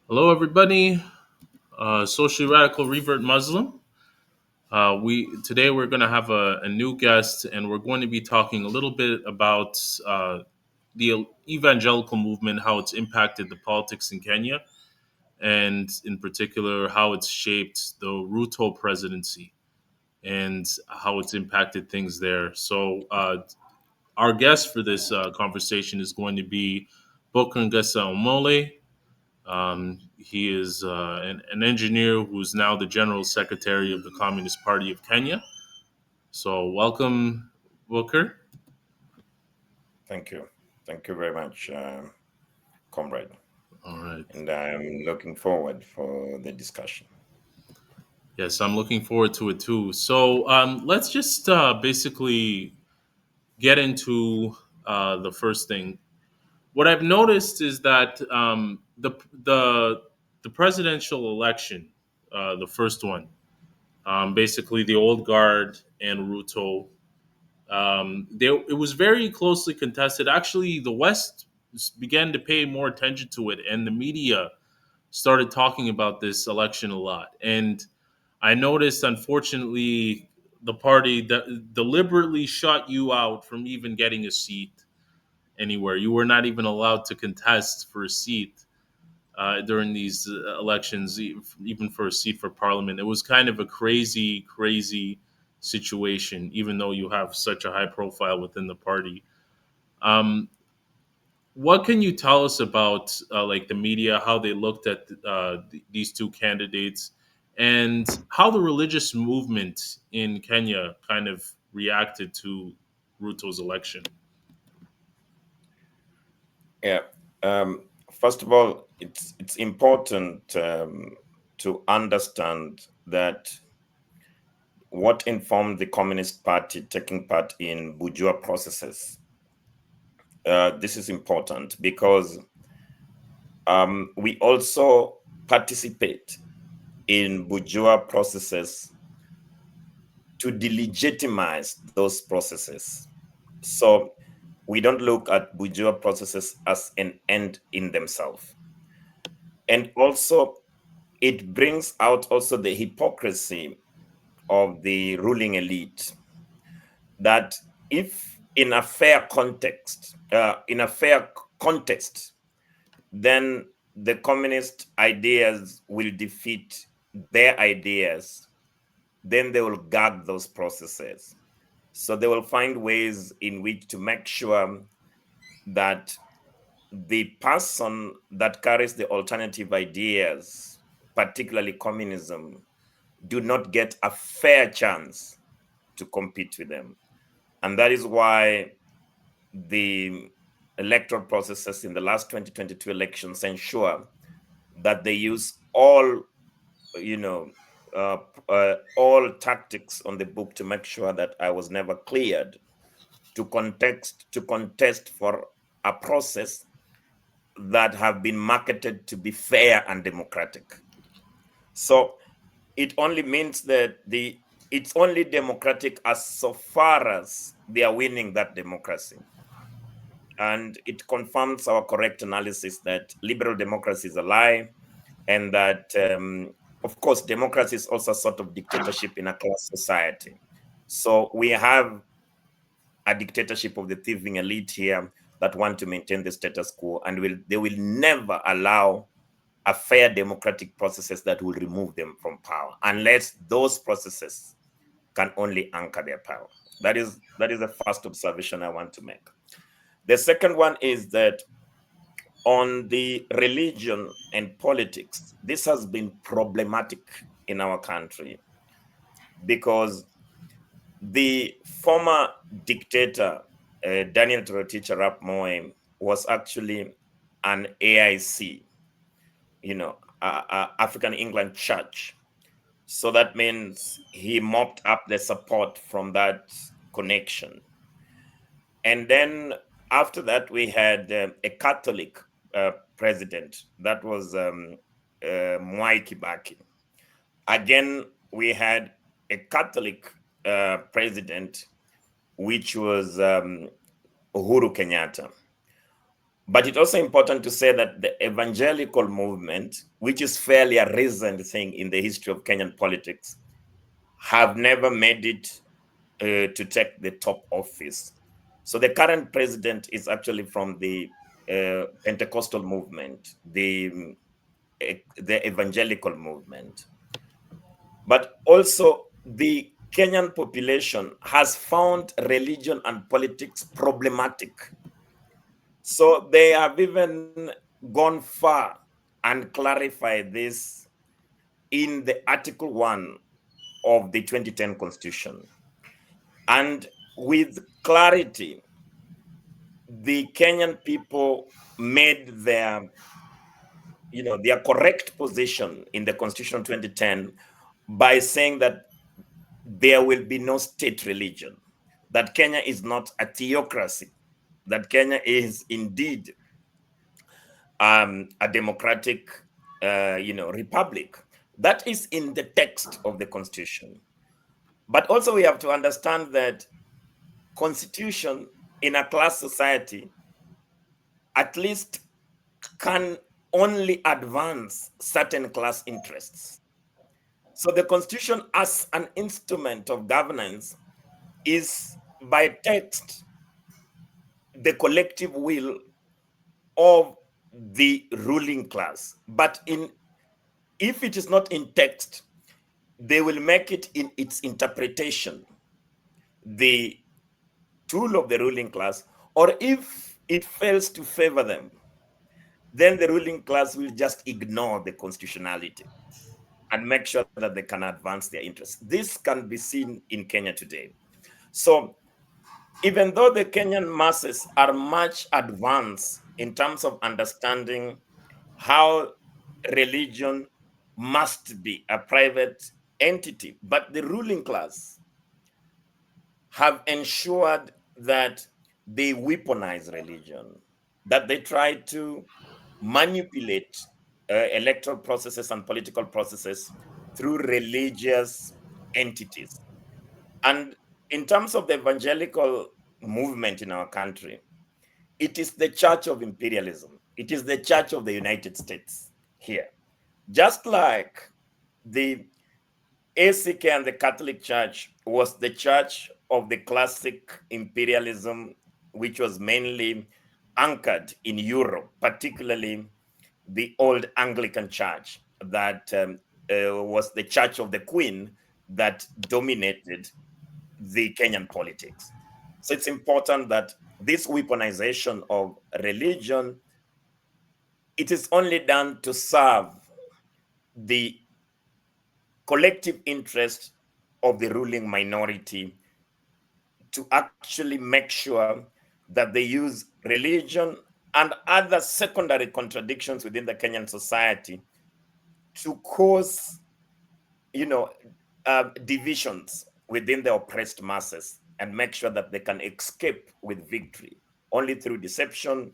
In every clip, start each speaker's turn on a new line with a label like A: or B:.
A: Hello, everybody. Socially radical revert Muslim. We today we're going to have a new guest, and we're going to be talking a little bit about the evangelical movement, how it's impacted the politics in Kenya, and in particular how it's shaped the Ruto presidency and how it's impacted things there. So, our guest for this conversation is going to be Booker Ngesa Omole. He is an engineer who's now the general secretary of the Communist Party of Kenya. So, welcome, Booker.
B: Thank you. Thank you very much, comrade.
A: All right.
B: And I'm looking forward for the discussion.
A: Yes, I'm looking forward to it too. So, let's just basically get into the first thing. What I've noticed is that the presidential election, the first one, basically the old guard and Ruto. It was very closely contested. Actually, the West began to pay more attention to it, and the media started talking about this election a lot. And I noticed, unfortunately, the party that deliberately shut you out from even getting a seat anywhere. You were not even allowed to contest for a seat during these elections, even for a seat for parliament. It was kind of a crazy, crazy situation, even though you have such a high profile within the party. Um, what can you tell us about like the media, how they looked at these two candidates, and how the religious movement in Kenya kind of reacted to Ruto's election?
B: Yeah. First of all, it's important to understand that what informed the Communist Party taking part in bourgeois processes. This is important because we also participate in bourgeois processes to delegitimize those processes. So we don't look at bourgeois processes as an end in themselves. And also, it brings out also the hypocrisy of the ruling elite that if in a fair contest, then the communist ideas will defeat their ideas, then they will gag those processes. So they will find ways in which to make sure that the person that carries the alternative ideas, particularly communism, do not get a fair chance to compete with them. And that is why the electoral processes in the last 2022 elections ensure that they use you know, uh, all tactics on the book to make sure that I was never cleared to contest for a process that have been marketed to be fair and democratic. So it only means that it's only democratic as so far as they are winning that democracy. And it confirms our correct analysis that liberal democracy is a lie, and that, of course, democracy is also a sort of dictatorship in a class society. So we have a dictatorship of the thieving elite here that want to maintain the status quo, and they will never allow a fair democratic processes that will remove them from power unless those processes can only anchor their power. That is the first observation I want to make. The second one is that on the religion and politics, this has been problematic in our country because the former dictator, Daniel Toroitich arap Moi, was actually an AIC, African England Church. So that means he mopped up the support from that connection. And then after that, we had a Catholic president. That was Mwai Kibaki. Again, we had a Catholic president, which was Uhuru Kenyatta. But it's also important to say that the evangelical movement, which is fairly a recent thing in the history of Kenyan politics, have never made it to take the top office. So the current president is actually from the Pentecostal movement, the evangelical movement. But also the Kenyan population has found religion and politics problematic. So they have even gone far and clarified this in the Article 1 of the 2010 Constitution. And with clarity, the Kenyan people made their correct position in the Constitution 2010 by saying that there will be no state religion, that Kenya is not a theocracy, that Kenya is indeed a democratic republic. That is in the text of the Constitution. But also we have to understand that constitution in a class society at least can only advance certain class interests. So the constitution as an instrument of governance is by text the collective will of the ruling class. But if it is not in text, they will make it in its interpretation the tool of the ruling class, or if it fails to favor them, then the ruling class will just ignore the constitutionality and make sure that they can advance their interests. This can be seen in Kenya today. So even though the Kenyan masses are much advanced in terms of understanding how religion must be a private entity, but the ruling class have ensured that they weaponize religion, that they try to manipulate electoral processes and political processes through religious entities. And in terms of the evangelical movement in our country, it is the church of imperialism. It is the church of the United States here. Just like the ACK and the Catholic Church was the church of the classic imperialism, which was mainly anchored in Europe, particularly the old Anglican Church that was the Church of the Queen that dominated the Kenyan politics. So it's important that this weaponization of religion, it is only done to serve the collective interest of the ruling minority to actually make sure that they use religion and other secondary contradictions within the Kenyan society to cause, divisions within the oppressed masses and make sure that they can escape with victory only through deception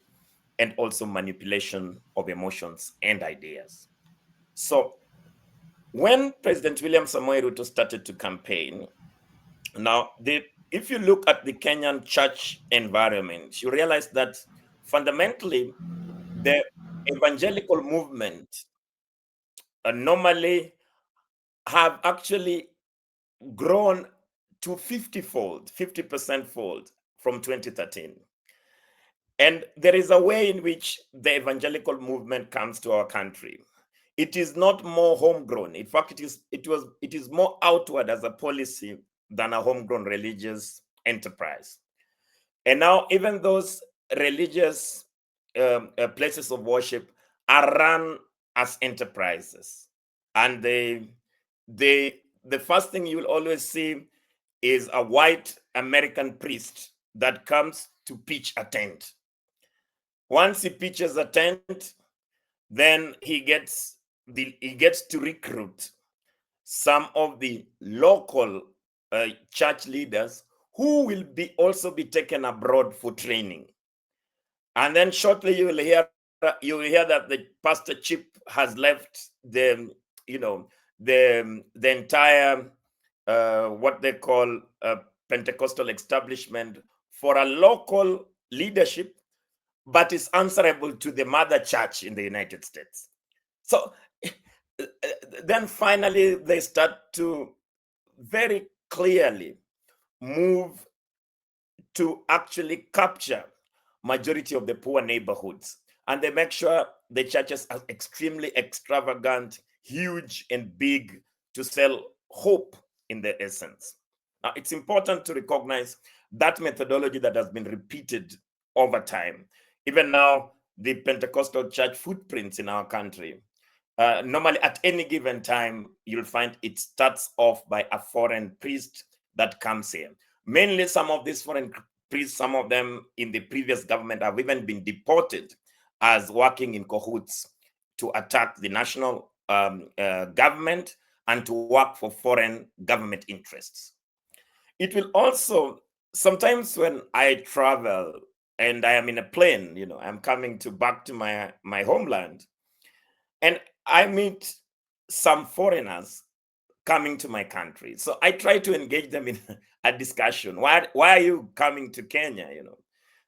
B: and also manipulation of emotions and ideas. So when President William Samoei Ruto started to campaign, now if you look at the Kenyan church environment, you realize that fundamentally the evangelical movement normally have actually grown to 50% fold from 2013. And there is a way in which the evangelical movement comes to our country. It is not more homegrown. In fact, it is more outward as a policy than a homegrown religious enterprise. And now even those religious places of worship are run as enterprises. And the first thing you will always see is a white American priest that comes to pitch a tent. Once he pitches a tent, then he gets to recruit some of the local church leaders who will also be taken abroad for training. And then shortly you will hear that the pastor Chip has left the entire what they call Pentecostal establishment for a local leadership but is answerable to the mother church in the United States. So then finally they start to very clearly move to actually capture majority of the poor neighborhoods, and they make sure the churches are extremely extravagant, huge and big, to sell hope in the essence. Now it's important to recognize that methodology that has been repeated over time. Even now, the Pentecostal church footprints in our country, normally at any given time, you'll find it starts off by a foreign priest that comes here. Mainly some of these foreign priests, some of them in the previous government have even been deported as working in cahoots to attack the national government and to work for foreign government interests. It will also, sometimes when I travel and I am in a plane, I'm coming back to my homeland, and I meet some foreigners coming to my country. So I try to engage them in a discussion. Why are you coming to Kenya?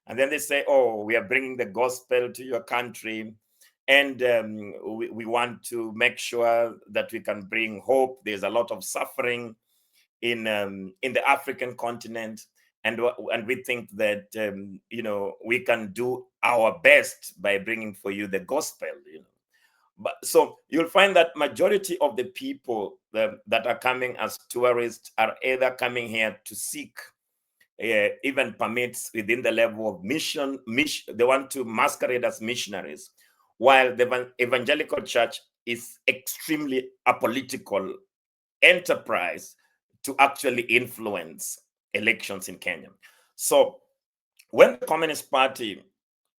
B: And then they say, "Oh, we are bringing the gospel to your country, and we want to make sure that we can bring hope. There's a lot of suffering in the African continent, and we think that we can do our best by bringing for you the gospel." But so you'll find that majority of the people that are coming as tourists are either coming here to seek even permits within the level of mission. They want to masquerade as missionaries, while the evangelical church is extremely a political enterprise to actually influence elections in Kenya. So when the Communist Party,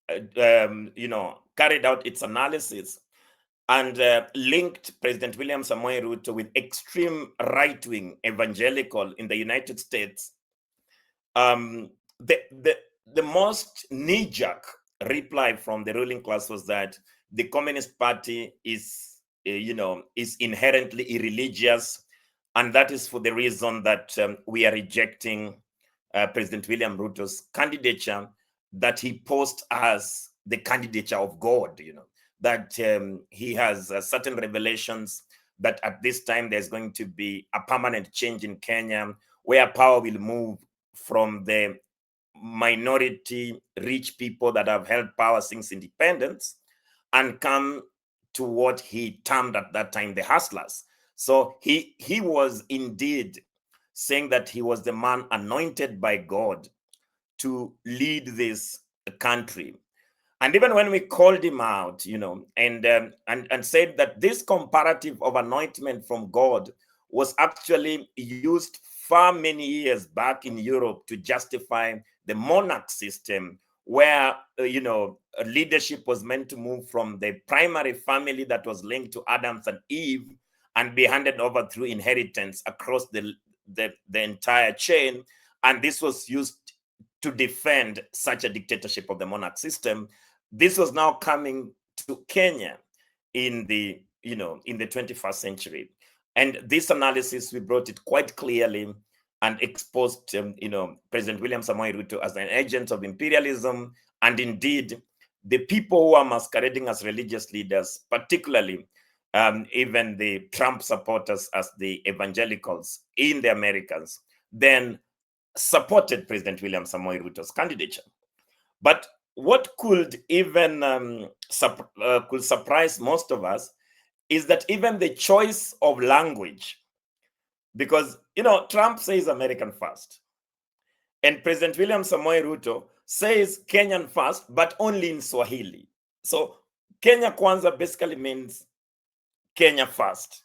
B: carried out its analysis and linked President William Samoei Ruto with extreme right-wing evangelical in the United States, the most knee-jerk reply from the ruling class was that the Communist Party is inherently irreligious, and that is for the reason that we are rejecting President William Ruto's candidature, that he posed as the candidature of God, that he has certain revelations that at this time there's going to be a permanent change in Kenya, where power will move from the minority rich people that have held power since independence and come to what he termed at that time the hustlers. So he was indeed saying that he was the man anointed by God to lead this country. And even when we called him out, and said that this comparative of anointment from God was actually used far many years back in Europe to justify the monarch system, where leadership was meant to move from the primary family that was linked to Adams and Eve and be handed over through inheritance across the entire chain. And this was used to defend such a dictatorship of the monarch system. This was now coming to Kenya in the 21st century, and this analysis, we brought it quite clearly and exposed President William Samoei Ruto as an agent of imperialism, and indeed the people who are masquerading as religious leaders, particularly even the Trump supporters as the evangelicals in the Americas, then supported President William Samoei Ruto's candidature. But what could even could surprise most of us is that even the choice of language, because Trump says American first, and President William Samoei Ruto says Kenyan first, but only in Swahili. So Kenya Kwanza basically means Kenya first.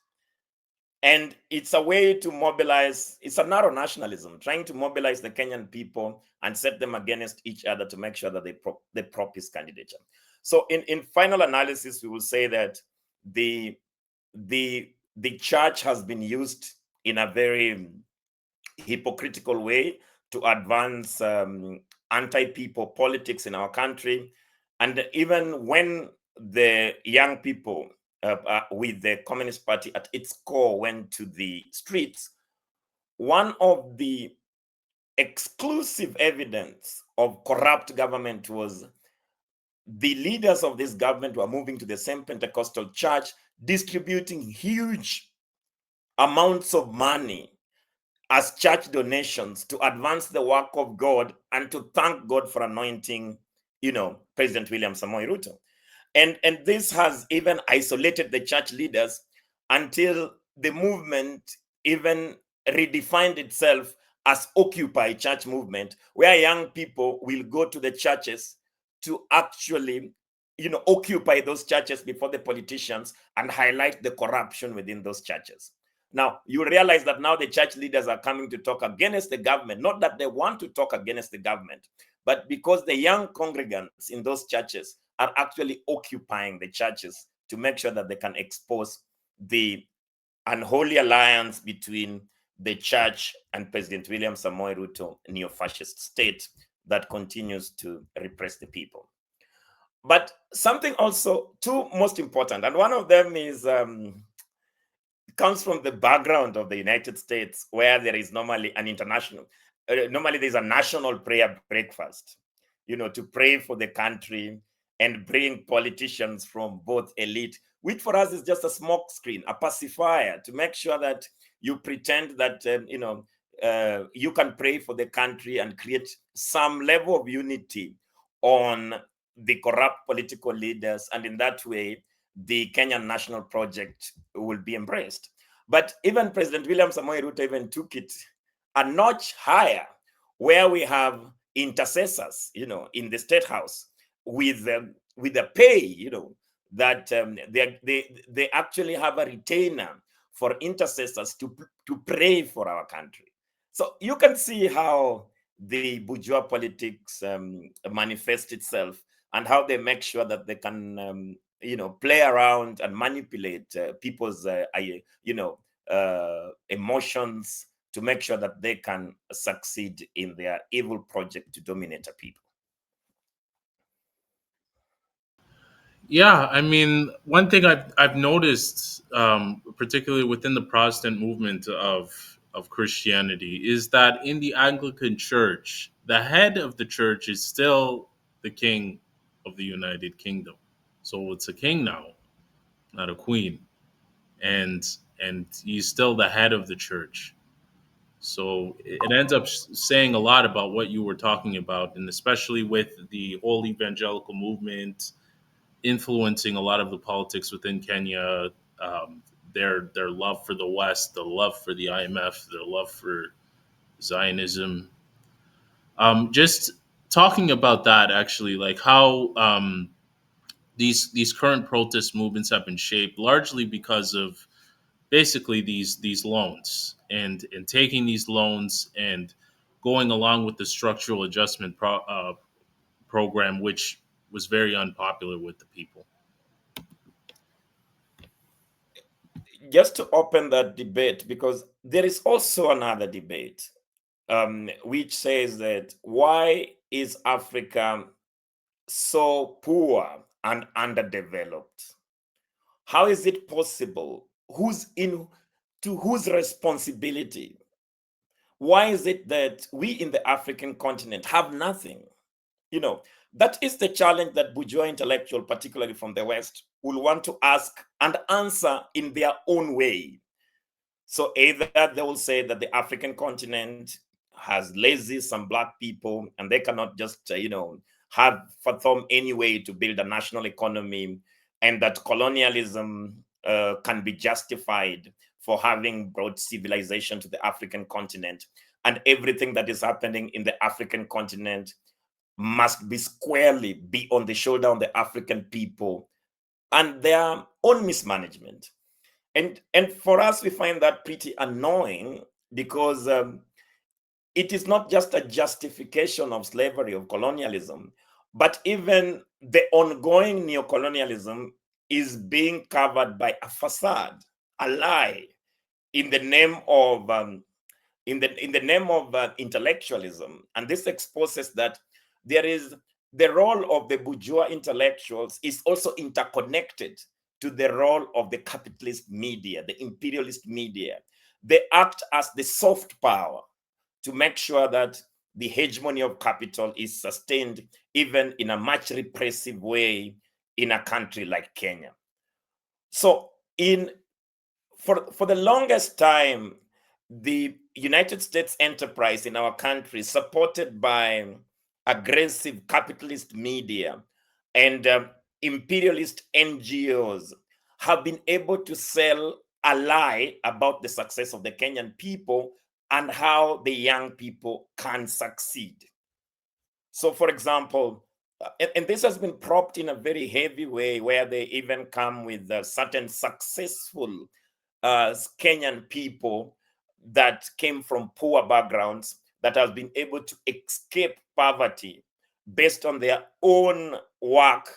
B: And it's a way to mobilize, it's a narrow nationalism, trying to mobilize the Kenyan people and set them against each other to make sure that they prop his candidature. So in final analysis, we will say that the church has been used in a very hypocritical way to advance anti-people politics in our country. And even when the young people with the Communist Party at its core went to the streets, one of the exclusive evidence of corrupt government was the leaders of this government were moving to the same Pentecostal church, distributing huge amounts of money as church donations to advance the work of God and to thank God for anointing, President William Samoei Ruto. And this has even isolated the church leaders until the movement even redefined itself as Occupy Church movement, where young people will go to the churches to actually, occupy those churches before the politicians and highlight the corruption within those churches. Now, you realize that now the church leaders are coming to talk against the government, not that they want to talk against the government, but because the young congregants in those churches are actually occupying the churches to make sure that they can expose the unholy alliance between the church and President William Samoei Ruto neo-fascist state that continues to repress the people. But something also, two most important, and one of them is comes from the background of the United States, where there is normally an international, normally there's a national prayer breakfast, to pray for the country and bring politicians from both elite, which for us is just a smoke screen, a pacifier, to make sure that you pretend that, you can pray for the country and create some level of unity on the corrupt political leaders. And in that way, the Kenyan National Project will be embraced. But even President William Samoei Ruto even took it a notch higher, where we have intercessors, in the State House with the pay, that they actually have a retainer for intercessors to pray for our country. So you can see how the bourgeois politics manifests itself, and how they make sure that they can play around and manipulate people's emotions to make sure that they can succeed in their evil project to dominate a people.
A: Yeah, I mean, one thing I've noticed, particularly within the Protestant movement of Christianity, is that in the Anglican Church, the head of the church is still the king of the United Kingdom. So it's a king now, not a queen, and he's still the head of the church. So it ends up saying a lot about what you were talking about, and especially with the whole evangelical movement influencing a lot of the politics within Kenya. Their love for the West, the love for the IMF, their love for Zionism. Just talking about that, actually, like how these current protest movements have been shaped largely because of basically these loans, and taking these loans and going along with the structural adjustment program, which was very unpopular with the people.
B: Just to open that debate, because there is also another debate, which says that why is Africa so poor and underdeveloped? How is it possible? To whose responsibility? Why is it that we in the African continent have nothing? That is the challenge that bourgeois intellectual, particularly from the West, will want to ask and answer in their own way. So either they will say that the African continent has lazy some black people, and they cannot just have fathom any way to build a national economy, and that colonialism can be justified for having brought civilization to the African continent, and everything that is happening in the African continent must be squarely be on the shoulder of the African people and their own mismanagement. And for us, we find that pretty annoying, because it is not just a justification of slavery, of colonialism, but even the ongoing neocolonialism is being covered by a facade, a lie, in the name of intellectualism. And this exposes that there is the role of the bourgeois intellectuals is also interconnected to the role of the capitalist media, the imperialist media. They act as the soft power to make sure that the hegemony of capital is sustained even in a much repressive way in a country like Kenya. So for the longest time, the United States enterprise in our country, supported by aggressive capitalist media and imperialist NGOs, have been able to sell a lie about the success of the Kenyan people and how the young people can succeed. So, for example, and this has been propped in a very heavy way, where they even come with certain successful Kenyan people that came from poor backgrounds that have been able to escape poverty based on their own work.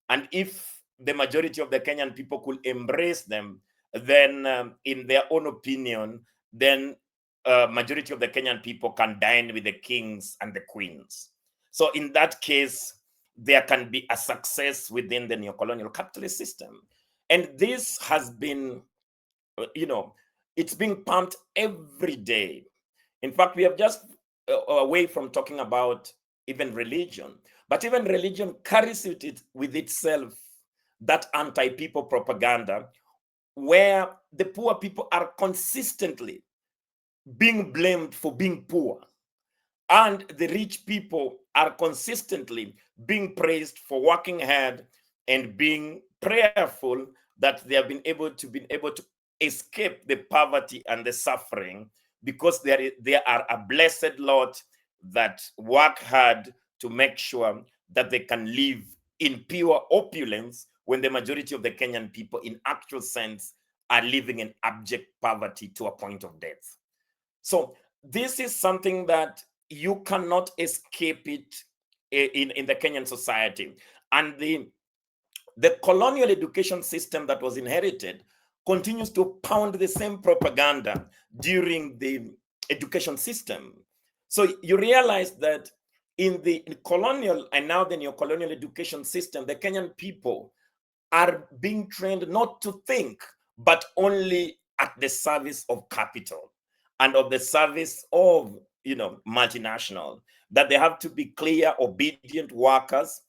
B: And if the majority of the Kenyan people could embrace them, then in their own opinion, then majority of the Kenyan people can dine with the kings and the queens. So in that case, there can be a success within the neocolonial capitalist system. And this has been, it's being pumped every day. In fact, we have just away from talking about even religion, but even religion carries it with itself that anti-people propaganda, where the poor people are consistently being blamed for being poor, and the rich people are consistently being praised for working hard and being prayerful that they have been able to escape the poverty and the suffering, because there are a blessed lot that work hard to make sure that they can live in pure opulence, when the majority of the Kenyan people in actual sense are living in abject poverty to a point of death. So this is something that you cannot escape it in the Kenyan society. And the colonial education system that was inherited continues to pound the same propaganda during the education system. So you realize that in the colonial and now the neo-colonial education system, the Kenyan people are being trained not to think, but only at the service of capital and of the service of multinational, that they have to be clear, obedient workers.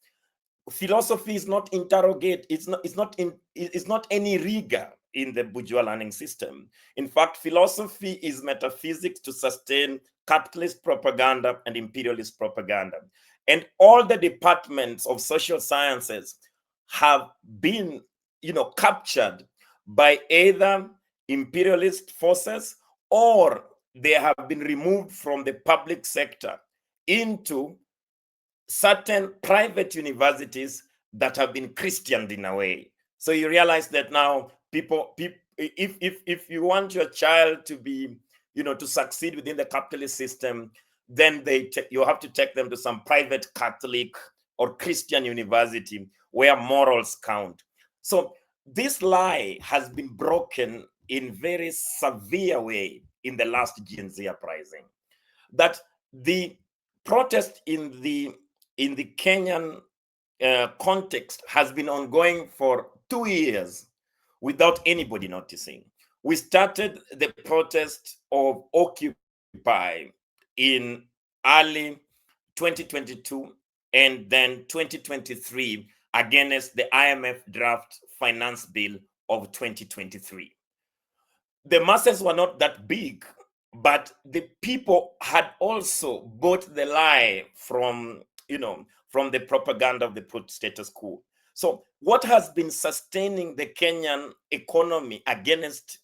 B: Philosophy is not interrogate, it's not any rigor in the bourgeois learning system. In fact, philosophy is metaphysics to sustain capitalist propaganda and imperialist propaganda. And all the departments of social sciences have been captured by either imperialist forces, or they have been removed from the public sector into certain private universities that have been Christianed in a way. So you realize that now people if you want your child to be to succeed within the capitalist system, then you have to take them to some private Catholic or Christian university where morals count. So this lie has been broken in very severe way in the last Gen Z uprising. That the protest in the Kenyan context has been ongoing for 2 years without anybody noticing. We started the protest of Occupy in early 2022, and then 2023 against the IMF draft finance bill of 2023. The masses were not that big, but the people had also bought the lie from the propaganda of the status quo. So what has been sustaining the Kenyan economy against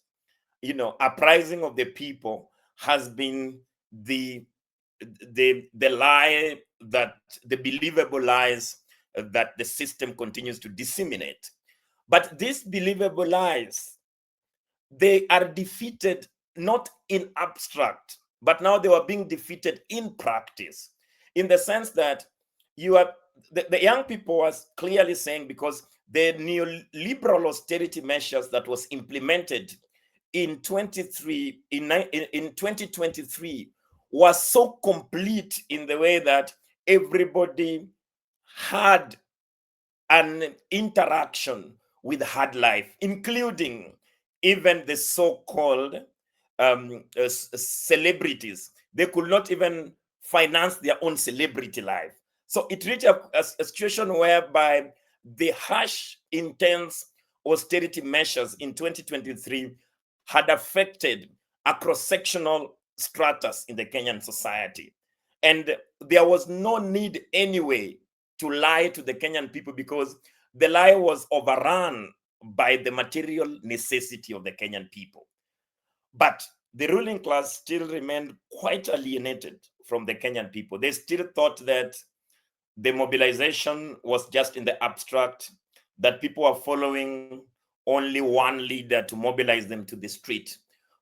B: uprising of the people has been the lie, that the believable lies that the system continues to disseminate. But these believable lies, they are defeated not in abstract, but now they were being defeated in practice, in the sense that the young people was clearly saying, because the neoliberal austerity measures that was implemented in 2023 was so complete in the way that everybody had an interaction with hard life, including even the so-called celebrities. They could not even finance their own celebrity life. So it reached a situation whereby the harsh, intense austerity measures in 2023 had affected a cross-sectional stratus in the Kenyan society. And there was no need anyway to lie to the Kenyan people, because the lie was overrun by the material necessity of the Kenyan people. But the ruling class still remained quite alienated from the Kenyan people. They still thought that the mobilization was just in the abstract, that people are following only one leader to mobilize them to the street.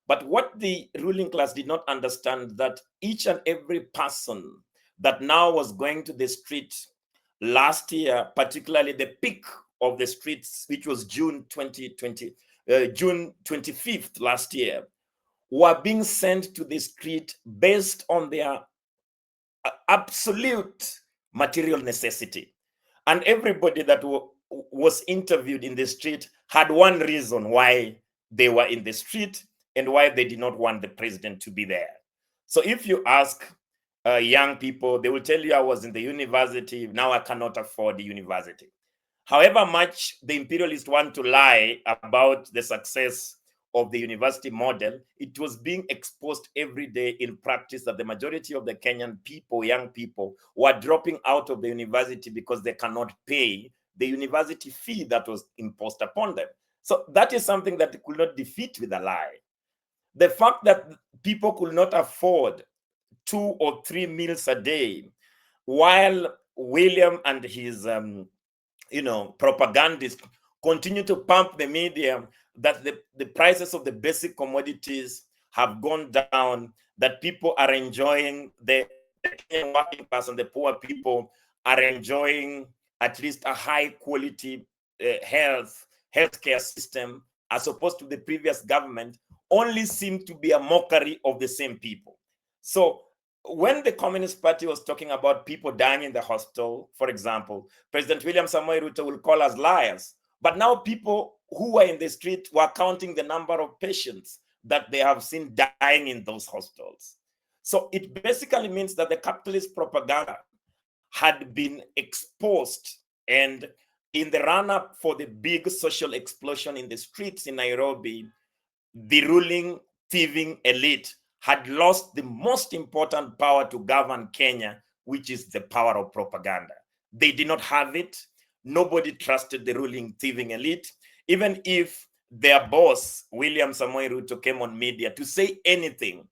B: But what the ruling class did not understand, that each and every person that now was going to the street last year, particularly the peak of the streets, which was June 2020, June 25th last year, were being sent to the street based on their absolute material necessity. And everybody that was interviewed in the street had one reason why they were in the street and why they did not want the president to be there. So if you ask young people, they will tell you, I was in the university, now I cannot afford the university. However much the imperialists want to lie about the success of the university model, it was being exposed every day in practice that the majority of the Kenyan people, young people, were dropping out of the university because they cannot pay the university fee that was imposed upon them. So that is something that they could not defeat with a lie. The fact that people could not afford 2 or 3 meals a day, while William and his propagandists continue to pump the media that the prices of the basic commodities have gone down, that people are enjoying, the Kenyan working class and the poor people are enjoying at least a high quality healthcare system, as opposed to the previous government, only seemed to be a mockery of the same people. So when the Communist Party was talking about people dying in the hospital, for example, President William Samoei Ruto will call us liars. But now people who were in the street were counting the number of patients that they have seen dying in those hospitals. So it basically means that the capitalist propaganda had been exposed, and in the run-up for the big social explosion in the streets in Nairobi, the ruling thieving elite had lost the most important power to govern Kenya, which is the power of propaganda. They did not have it. Nobody trusted the ruling thieving elite. Even if their boss, William Samoei Ruto, came on media to say anything,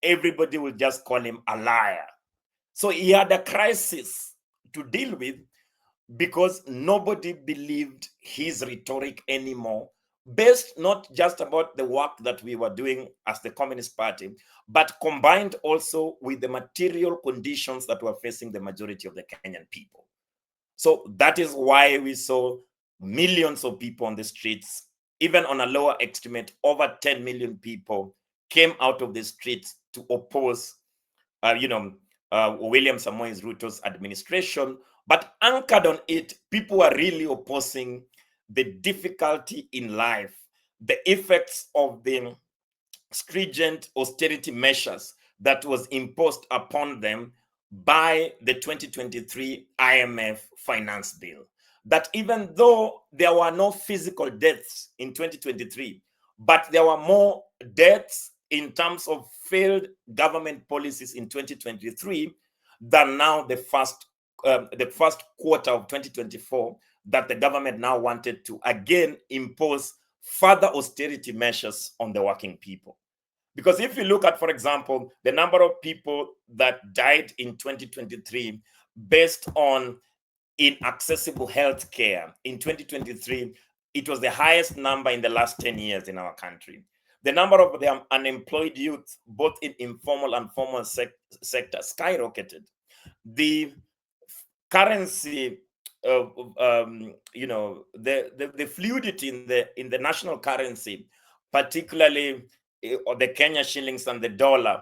B: everybody will just call him a liar. So he had a crisis to deal with, because nobody believed his rhetoric anymore, based not just about the work that we were doing as the Communist Party, but combined also with the material conditions that were facing the majority of the Kenyan people. So that is why we saw millions of people on the streets. Even on a lower estimate, over 10 million people came out of the streets to oppose William Samoei Ruto's administration. But anchored on it, people are really opposing the difficulty in life, the effects of the stringent austerity measures that was imposed upon them by the 2023 IMF finance bill. That even though there were no physical deaths in 2023, but there were more deaths in terms of failed government policies in 2023 than now the first quarter of 2024, that the government now wanted to again impose further austerity measures on the working people. Because if you look at, for example, the number of people that died in 2023 based on inaccessible health care in 2023, it was the highest number in the last 10 years in our country. The number of the unemployed youth, both in informal and formal sector, skyrocketed. The currency, the fluidity in the national currency, particularly the Kenya shillings and the dollar,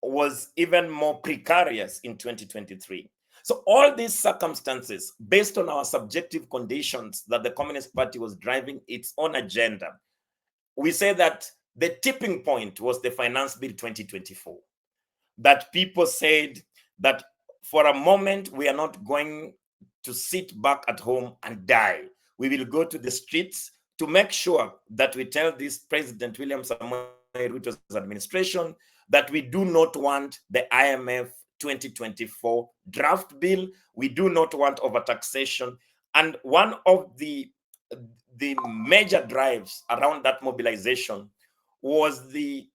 B: was even more precarious in 2023. So all these circumstances, based on our subjective conditions that the Communist Party was driving its own agenda, we say that the tipping point was the Finance Bill 2024. That people said that for a moment, we are not going to sit back at home and die. We will go to the streets to make sure that we tell this President William Samoei Ruto's administration that we do not want the IMF 2024 draft bill. We do not want overtaxation. And one of the major drives around that mobilization was the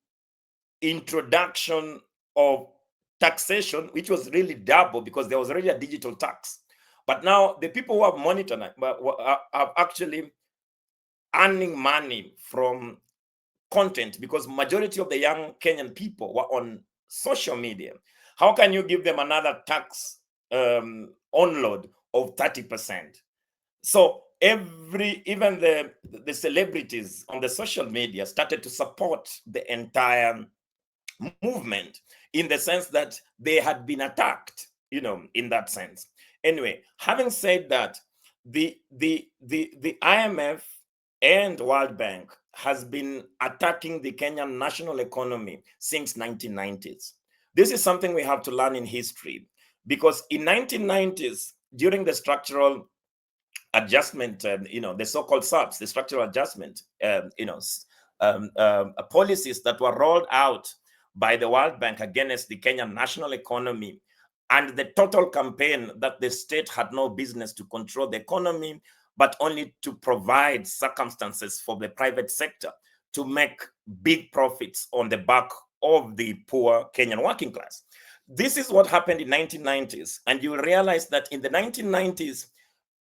B: introduction of taxation, which was really double because there was already a digital tax. But now the people who have monitored are actually earning money from content because majority of the young Kenyan people were on social media. How can you give them another tax onload of 30%? So even the celebrities on the social media started to support the entire movement in the sense that they had been attacked, in that sense. Anyway, having said that, the IMF and World Bank has been attacking the Kenyan national economy since 1990s. This is something we have to learn in history because in 1990s, during the structural adjustment, the so-called SAPs, the structural adjustment, policies that were rolled out by the World Bank against the Kenyan national economy, and the total campaign that the state had no business to control the economy, but only to provide circumstances for the private sector to make big profits on the back of the poor Kenyan working class. This is what happened in 1990s. And you realize that in the 1990s,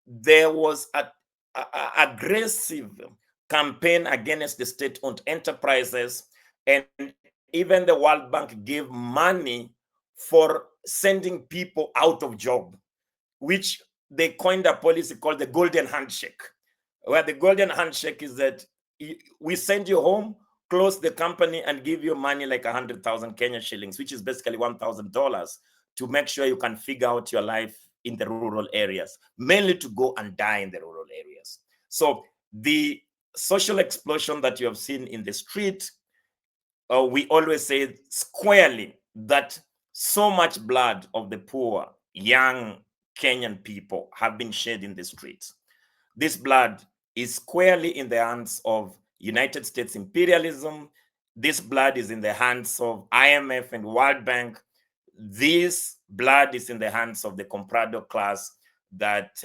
B: there was an aggressive campaign against the state-owned enterprises, and even the World Bank gave money for sending people out of job, which they coined a policy called the golden handshake, where the golden handshake is that we send you home, close the company, and give you money like 100,000 Kenya shillings, which is basically $1,000, to make sure you can figure out your life in the rural areas, mainly to go and die in the rural areas. So the social explosion that you have seen in the street, we always say squarely that so much blood of the poor, young Kenyan people have been shed in the streets. This blood is squarely in the hands of United States imperialism. This blood is in the hands of IMF and World Bank. This blood is in the hands of the comprado class that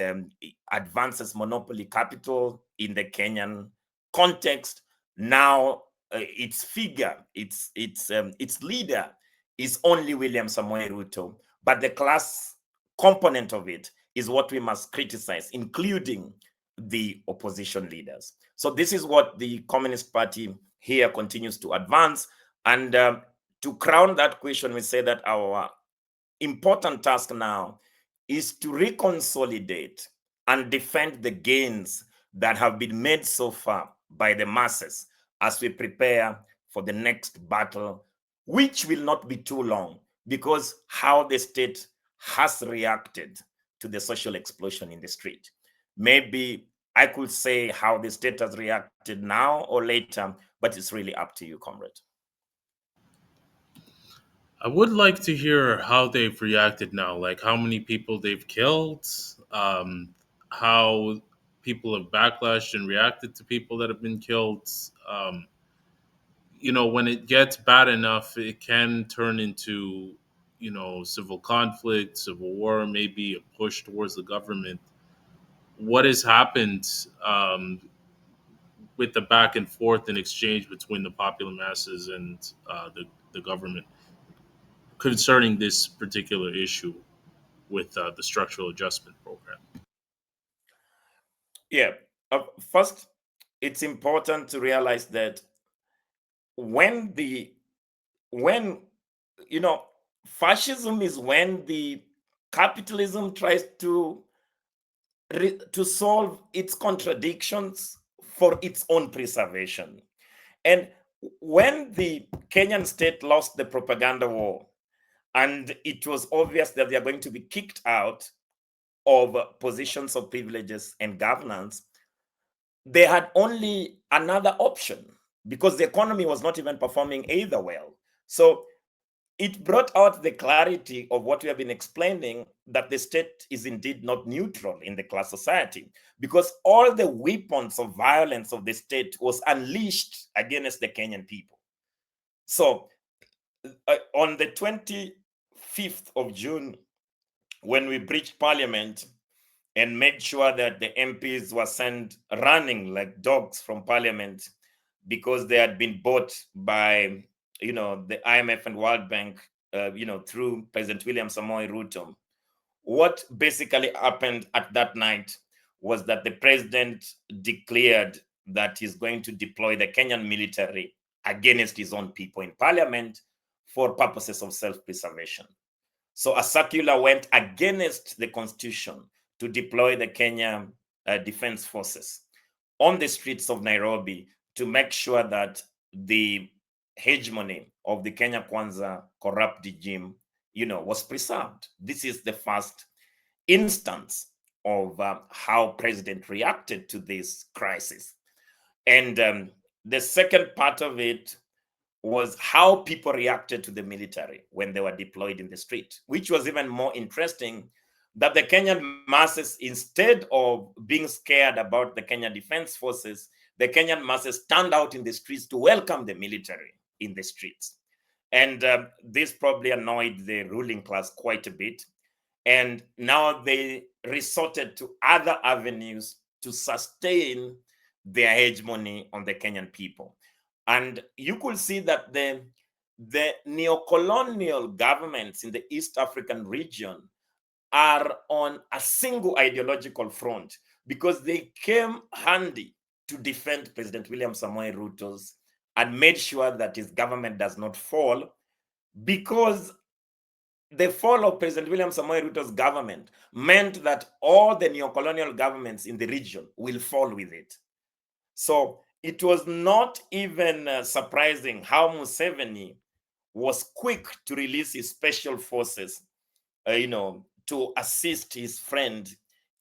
B: advances monopoly capital in the Kenyan context. Now, its figure, its leader is only William Samoei Ruto, but the class component of it is what we must criticize, including the opposition leaders. So this is what the Communist Party here continues to advance. And to crown that question, we say that our important task now is to reconsolidate and defend the gains that have been made so far by the masses as we prepare for the next battle, which will not be too long, because how the state has reacted to the social explosion in the street. Maybe I could say how the state has reacted now or later, but it's really up to you, comrade.
A: I would like to hear how they've reacted now, like how many people they've killed, how people have backlashed and reacted to people that have been killed. When it gets bad enough, it can turn into, civil conflict, civil war, maybe a push towards the government. What has happened with the back and forth and exchange between the popular masses and the government concerning this particular issue with the structural adjustment program?
B: Yeah. First, it's important to realize that when fascism is when the capitalism tries to solve its contradictions for its own preservation. And when the Kenyan state lost the propaganda war, and it was obvious that they are going to be kicked out of positions of privileges and governance, they had only another option because the economy was not even performing either well. So it brought out the clarity of what we have been explaining, that the state is indeed not neutral in the class society, because all the weapons of violence of the state was unleashed against the Kenyan people. So on the 25th of June, when we breached parliament and made sure that the MPs were sent running like dogs from parliament because they had been bought by, the IMF and World Bank, through President William Samoei Ruto. What basically happened at that night was that the president declared that he's going to deploy the Kenyan military against his own people in parliament for purposes of self-preservation. So a circular went against the constitution to deploy the Kenya Defense Forces on the streets of Nairobi to make sure that the hegemony of the Kenya Kwanza corrupt regime, was preserved. This is the first instance of how president reacted to this crisis. And the second part of it was how people reacted to the military when they were deployed in the street, which was even more interesting, that the Kenyan masses, instead of being scared about the Kenya Defense Forces, the Kenyan masses turned out in the streets to welcome the military in the streets. And this probably annoyed the ruling class quite a bit. And now they resorted to other avenues to sustain their hegemony on the Kenyan people. And you could see that the neo-colonial governments in the East African region are on a single ideological front, because they came handy to defend President William Samoei Ruto's and made sure that his government does not fall, because the fall of President William Samoei Ruto's government meant that all the neo-colonial governments in the region will fall with it. So it was not even surprising how Museveni was quick to release his special forces, to assist his friend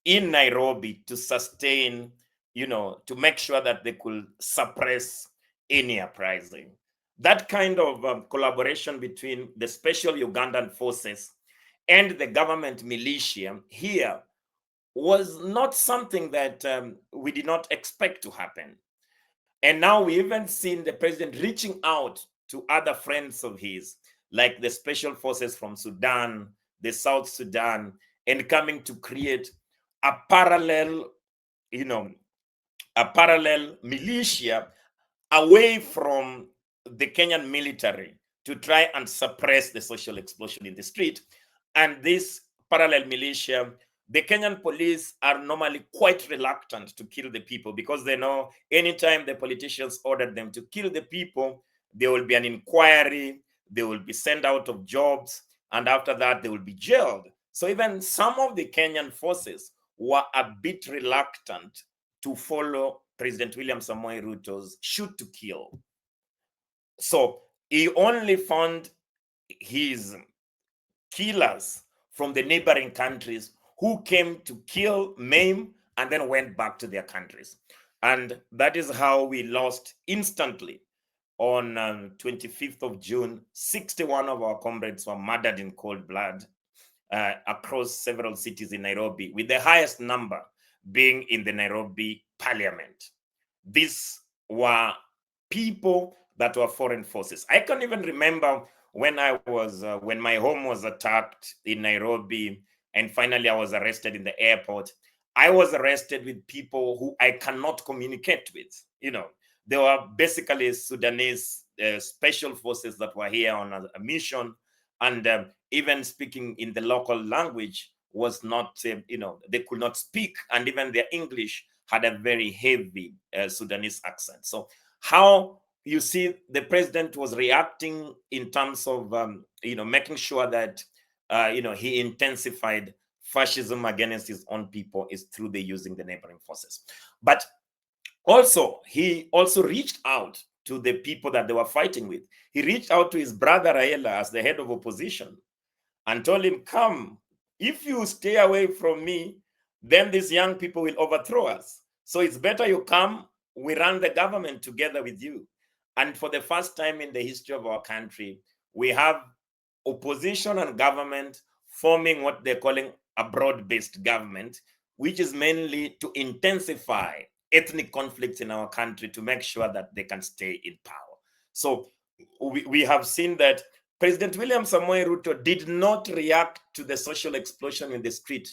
B: in Nairobi to sustain, to make sure that they could suppress any uprising. That kind of collaboration between the special Ugandan forces and the government militia here was not something that we did not expect to happen. And now we even seen the president reaching out to other friends of his, like the special forces from Sudan, the South Sudan, and coming to create a parallel, militia away from the Kenyan military to try and suppress the social explosion in the street. And this parallel militia, the Kenyan police are normally quite reluctant to kill the people, because they know anytime the politicians order them to kill the people, there will be an inquiry, they will be sent out of jobs, and after that they will be jailed. So even some of the Kenyan forces were a bit reluctant to follow President William Samoei Ruto's shoot to kill. So he only found his killers from the neighboring countries who came to kill, maim, and then went back to their countries. And that is how we lost instantly. On 25th of June, 61 of our comrades were murdered in cold blood across several cities in Nairobi, with the highest number being in the Nairobi parliament. These were people that were foreign forces. I can even remember when when my home was attacked in Nairobi, and finally I was arrested in the airport. I was arrested with people who I cannot communicate with. They were basically Sudanese special forces that were here on a mission, and even speaking in the local language was not, they could not speak, and even their English had a very heavy Sudanese accent. So how you see the president was reacting in terms of, making sure that, he intensified fascism against his own people is through the using the neighboring forces. But also, he also reached out to the people that they were fighting with. He reached out to his brother Raila as the head of opposition and told him, come, if you stay away from me, then these young people will overthrow us. So it's better you come, we run the government together with you. And for the first time in the history of our country, we have opposition and government forming what they're calling a broad-based government, which is mainly to intensify ethnic conflicts in our country to make sure that they can stay in power. So we have seen that President William Samoei Ruto did not react to the social explosion in the street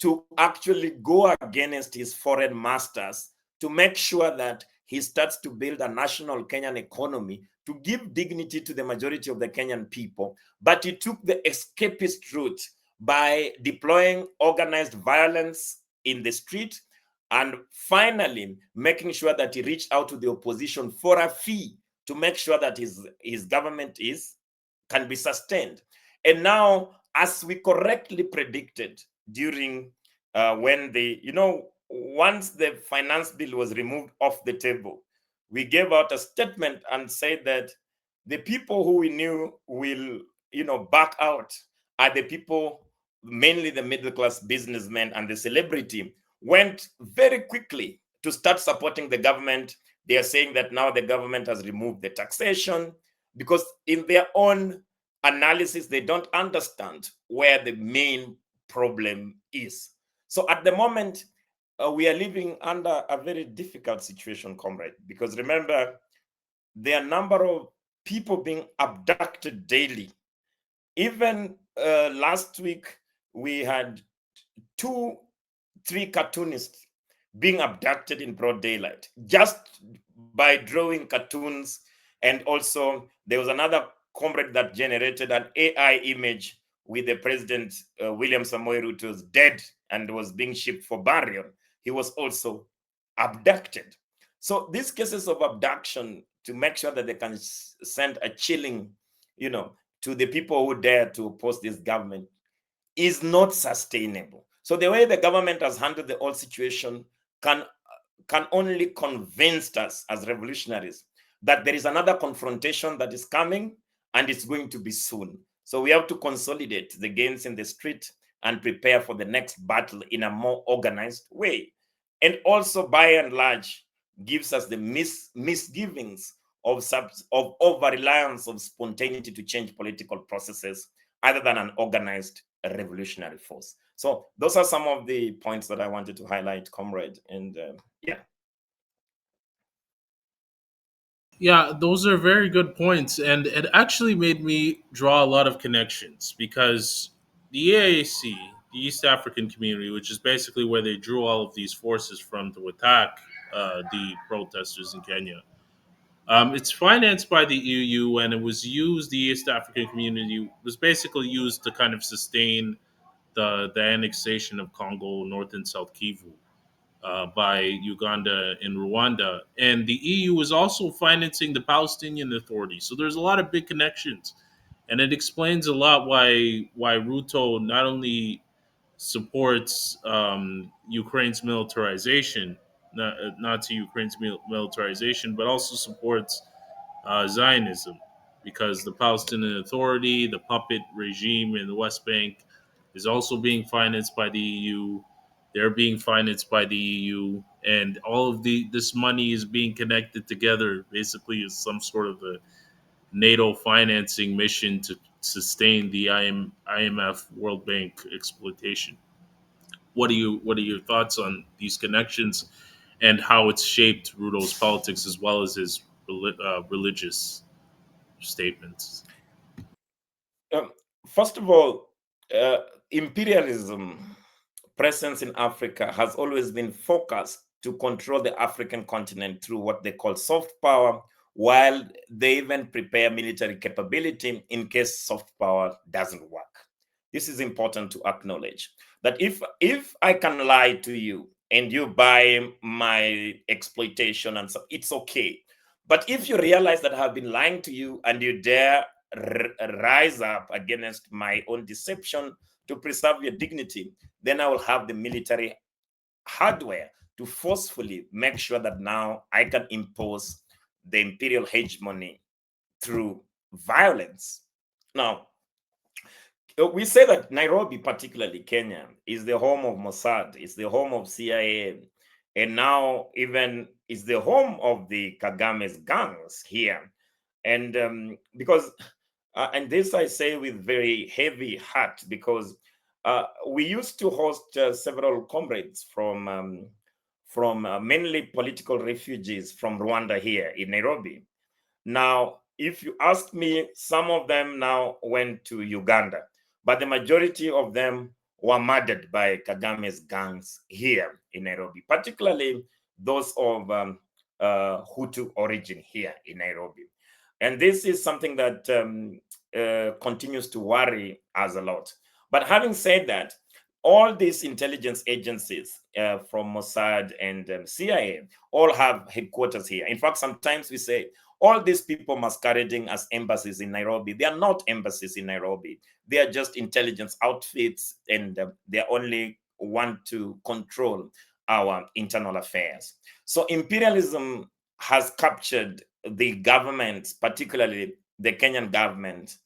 B: to actually go against his foreign masters to make sure that he starts to build a national Kenyan economy to give dignity to the majority of the Kenyan people. But he took the escapist route by deploying organized violence in the street and finally making sure that he reached out to the opposition for a fee to make sure that his government can be sustained. And now, as we correctly predicted during when once the finance bill was removed off the table, we gave out a statement and said that the people who we knew will, back out are the people, mainly the middle class businessmen and the celebrity, went very quickly to start supporting the government. They are saying that now the government has removed the taxation because in their own analysis, they don't understand where the main problem is. So at the moment, we are living under a very difficult situation, comrade, because remember, there are a number of people being abducted daily. Even last week, we had 3 cartoonists being abducted in broad daylight just by drawing cartoons. And also, there was another comrade that generated an AI image with the President William Samoei Ruto's dead and was being shipped for burial. He was also abducted. So these cases of abduction, to make sure that they can send a chilling, to the people who dare to oppose this government, is not sustainable. So the way the government has handled the whole situation can only convince us as revolutionaries that there is another confrontation that is coming and it's going to be soon. So we have to consolidate the gains in the street and prepare for the next battle in a more organized way. And also, by and large, gives us the misgivings of over-reliance of spontaneity to change political processes other than an organized revolutionary force. So those are some of the points that I wanted to highlight, comrade. And yeah.
A: Yeah, those are very good points, and it actually made me draw a lot of connections because the EAC, the East African Community, which is basically where they drew all of these forces from to attack the protesters in Kenya. It's financed by the EU, and it was used. The East African Community was basically used to kind of sustain the annexation of Congo, North and South Kivu, by Uganda and Rwanda. And the EU is also financing the Palestinian Authority. So there's a lot of big connections. And it explains a lot why Ruto not only supports Ukraine's militarization, Nazi Ukraine's militarization, but also supports Zionism, because the Palestinian Authority, the puppet regime in the West Bank, is also being financed by the EU. They're being financed by the EU, and all of this money is being connected together. Basically, as some sort of a NATO financing mission to sustain the IMF World Bank exploitation. What are your thoughts on these connections and how it's shaped Ruto's politics as well as his religious statements?
B: Um, First of all, uh, imperialism presence in Africa has always been focused to control the African continent through what they call soft power, while they even prepare military capability in case soft power doesn't work. This is important to acknowledge that if I can lie to you and you buy my exploitation and so, it's okay. But if you realize that I have been lying to you and you dare rise up against my own deception to preserve your dignity, then I will have the military hardware to forcefully make sure that now I can impose the imperial hegemony through violence. Now, we say that Nairobi, particularly Kenya, is the home of Mossad, it's the home of CIA, and now even is the home of the Kagame's gangs here. And because And this I say with very heavy heart, because we used to host several comrades from mainly political refugees from Rwanda here in Nairobi. Now, if you ask me, some of them now went to Uganda, but the majority of them were murdered by Kagame's gangs here in Nairobi, particularly those of Hutu origin here in Nairobi. And this is something that continues to worry us a lot. But having said that, all these intelligence agencies from Mossad and CIA all have headquarters here. In fact, sometimes we say all these people masquerading as embassies in Nairobi, they are not embassies in Nairobi. They are just intelligence outfits, and they only want to control our internal affairs. So imperialism has captured the government, particularly the Kenyan government.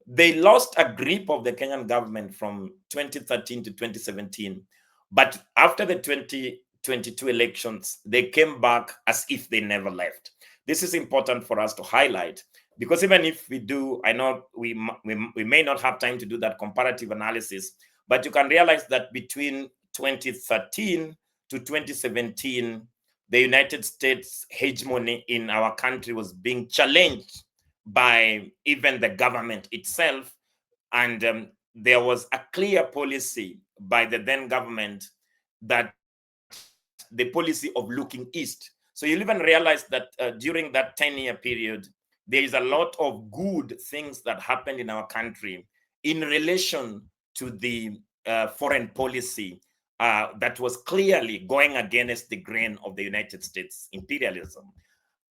B: They lost a grip of the Kenyan government from 2013 to 2017. But after the 2022 elections, they came back as if they never left. This is important for us to highlight, because even if we do, I know we may not have time to do that comparative analysis, but you can realize that between 2013 to 2017, the United States hegemony in our country was being challenged by even the government itself. And there was a clear policy by the then government, that the policy of looking east. So you'll even realize that during that 10-year period, there is a lot of good things that happened in our country in relation to the foreign policy that was clearly going against the grain of the United States imperialism.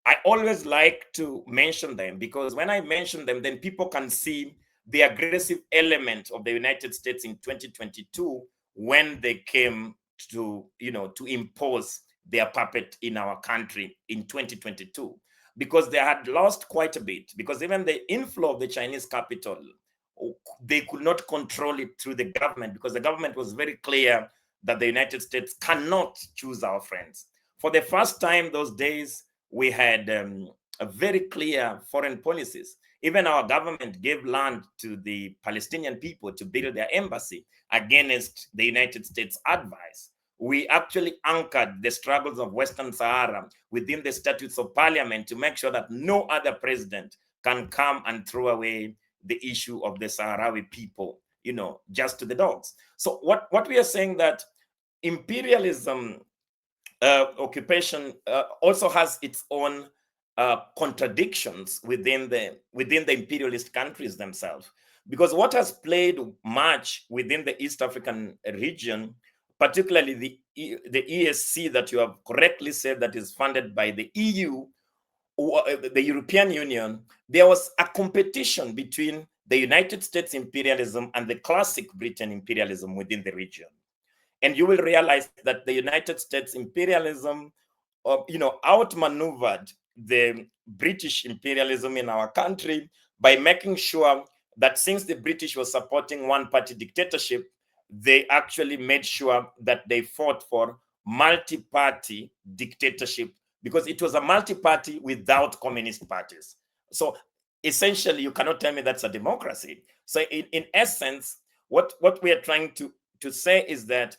B: I always like to mention them, because when I mention them, then people can see the aggressive element of the United States in 2022, when they came to, to impose their puppet in our country in 2022, because they had lost quite a bit, because even the inflow of the Chinese capital, they could not control it through the government, because the government was very clear that the United States cannot choose our friends. For the first time those days, we had a very clear foreign policies. Even our government gave land to the Palestinian people to build their embassy against the United States advice. We actually anchored the struggles of Western Sahara within the statutes of parliament to make sure that no other president can come and throw away the issue of the Sahrawi people, just to the dogs. So what we are saying, that imperialism occupation also has its own contradictions within the imperialist countries themselves, because what has played much within the East African region, particularly the ESC that you have correctly said, that is funded by the EU, the European Union, there was a competition between the United States imperialism and the classic Britain imperialism within the region. And you will realize that the United States imperialism, outmaneuvered the British imperialism in our country by making sure that, since the British was supporting one-party dictatorship, they actually made sure that they fought for multi-party dictatorship, because it was a multi-party without communist parties. So essentially, you cannot tell me that's a democracy. So in essence, what we are trying to say is that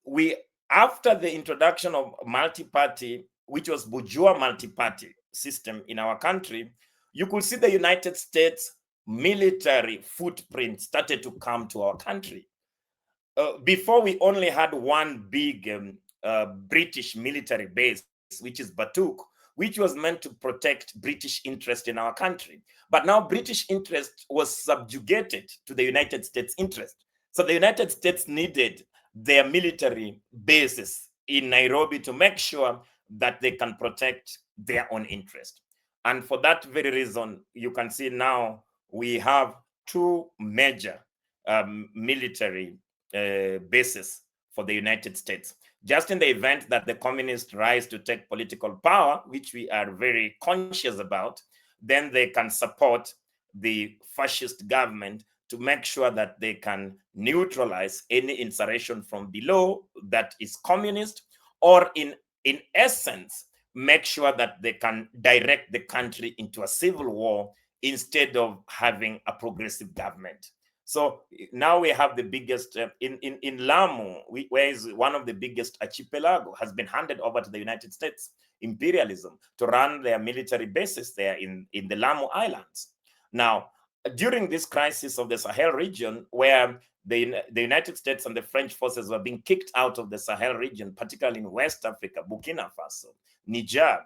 B: we, after the introduction of multi-party, which was bourgeois multi-party system in our country, you could see the United States military footprint started to come to our country. Before, we only had one big British military base, which is Batuk, which was meant to protect British interest in our country. But now British interest was subjugated to the United States interest. So the United States needed their military bases in Nairobi to make sure that they can protect their own interest. And for that very reason, you can see now we have two major military basis for the United States. Just in the event that the communists rise to take political power, which we are very conscious about, then they can support the fascist government to make sure that they can neutralize any insurrection from below that is communist, or in essence, make sure that they can direct the country into a civil war instead of having a progressive government. So now we have the biggest in Lamu, where is one of the biggest archipelago, has been handed over to the United States imperialism to run their military bases there in the Lamu Islands. Now, during this crisis of the Sahel region, where the United States and the French forces were being kicked out of the Sahel region, particularly in West Africa, Burkina Faso, Niger,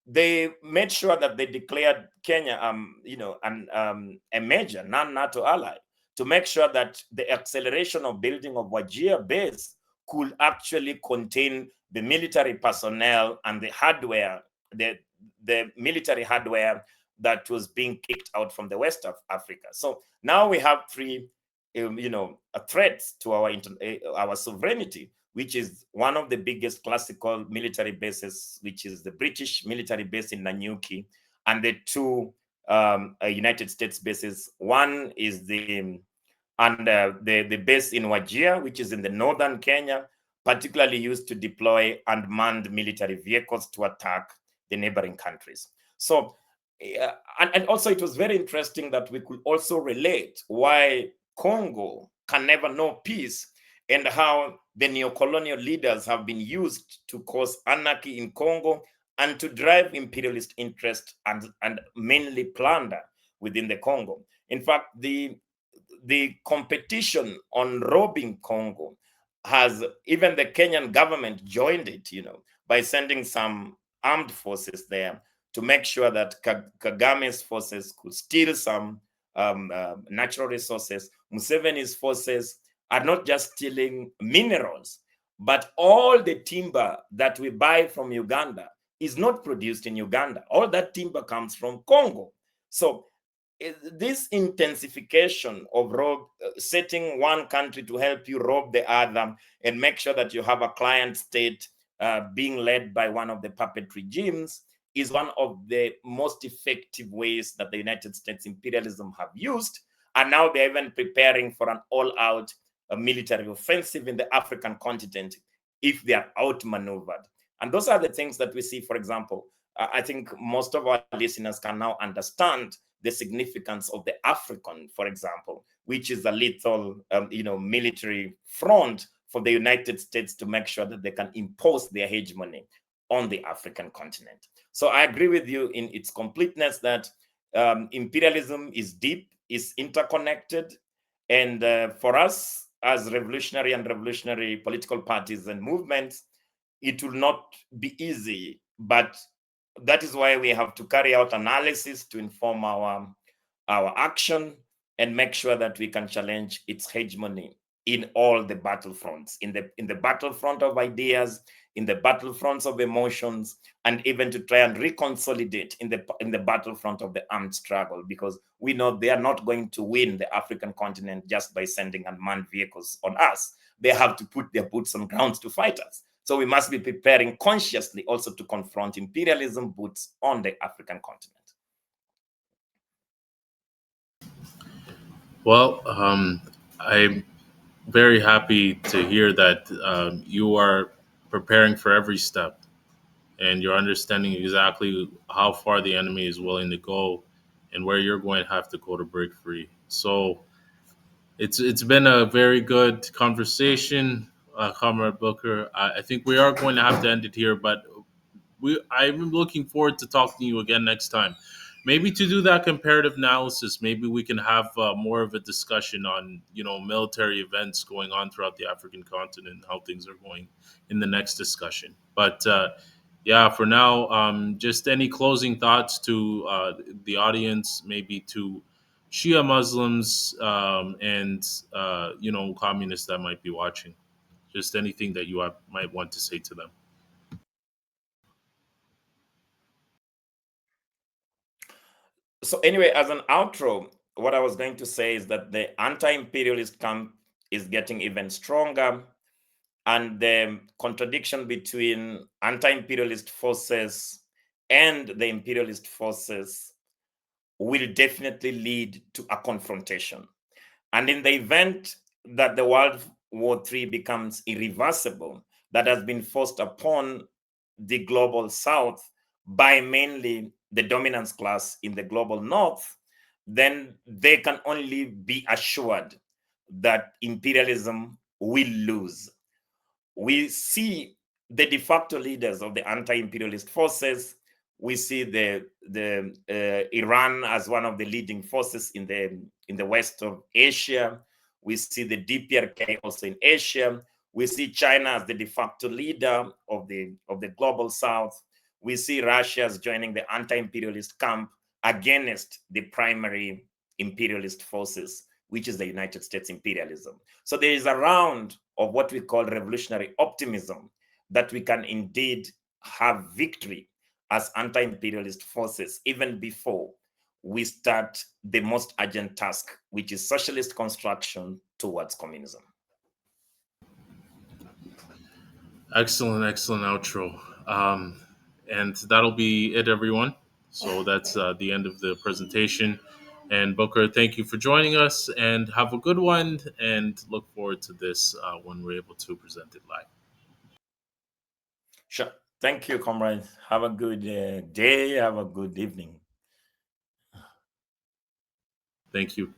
B: they made sure that they declared Kenya, a major non-NATO ally, to make sure that the acceleration of building of Wajir base could actually contain the military personnel and the hardware, the military hardware that was being kicked out from the west of Africa. So now we have three, threats to our sovereignty, which is one of the biggest classical military bases, which is the British military base in Nanyuki, and the two United States bases. One is the base in Wajir, which is in the northern Kenya, particularly used to deploy unmanned military vehicles to attack the neighboring countries. So, and also it was very interesting that we could also relate why Congo can never know peace, and how the neo-colonial leaders have been used to cause anarchy in Congo and to drive imperialist interest and mainly plunder within the Congo. In fact, the competition on robbing Congo has, even the Kenyan government joined it, by sending some armed forces there to make sure that Kagame's forces could steal some natural resources. Museveni's forces are not just stealing minerals, but all the timber that we buy from Uganda is not produced in Uganda. All that timber comes from Congo. So this intensification of setting one country to help you rob the other and make sure that you have a client state being led by one of the puppet regimes is one of the most effective ways that the United States imperialism have used. And now they're even preparing for an all-out military offensive in the African continent if they are outmaneuvered. And those are the things that we see. For example, I think most of our listeners can now understand the significance of the African, for example, which is a lethal, military front for the United States to make sure that they can impose their hegemony on the African continent. So I agree with you in its completeness that imperialism is deep, is interconnected, and for us as revolutionary political parties and movements, it will not be easy, but that is why we have to carry out analysis to inform our action and make sure that we can challenge its hegemony in all the battlefronts, in the battlefront of ideas, in the battlefronts of emotions, and even to try and reconsolidate in the battlefront of the armed struggle, because we know they are not going to win the African continent just by sending unmanned vehicles on us. They have to put their boots on ground to fight us. So we must be preparing consciously also to confront imperialism boots on the African continent.
A: Well, I'm very happy to hear that you are preparing for every step and you're understanding exactly how far the enemy is willing to go and where you're going to have to go to break free. So it's been a very good conversation, Comrade Booker. I think we are going to have to end it here, but I'm looking forward to talking to you again next time. Maybe to do that comparative analysis, maybe we can have more of a discussion on military events going on throughout the African continent and how things are going in the next discussion. But yeah, for now, just any closing thoughts to the audience, maybe to Shia Muslims and communists that might be watching. Just anything that you might want to say to them.
B: So anyway, as an outro, what I was going to say is that the anti-imperialist camp is getting even stronger, and the contradiction between anti-imperialist forces and the imperialist forces will definitely lead to a confrontation. And in the event that the World War III becomes irreversible, that has been forced upon the global South by mainly the dominance class in the global north, then they can only be assured that imperialism will lose. We see the de facto leaders of the anti-imperialist forces. We see the Iran as one of the leading forces in the west of Asia. We see the DPRK also in Asia. We see China as the de facto leader of the global south. We see Russia as joining the anti-imperialist camp against the primary imperialist forces, which is the United States imperialism. So there is a round of what we call revolutionary optimism that we can indeed have victory as anti-imperialist forces even before we start the most urgent task, which is socialist construction towards communism.
A: Excellent, excellent outro. And that'll be it, everyone. So that's the end of the presentation. And Booker, thank you for joining us, and have a good one. And look forward to this when we're able to present it live.
B: Sure. Thank you, comrades. Have a good day. Have a good evening.
A: Thank you.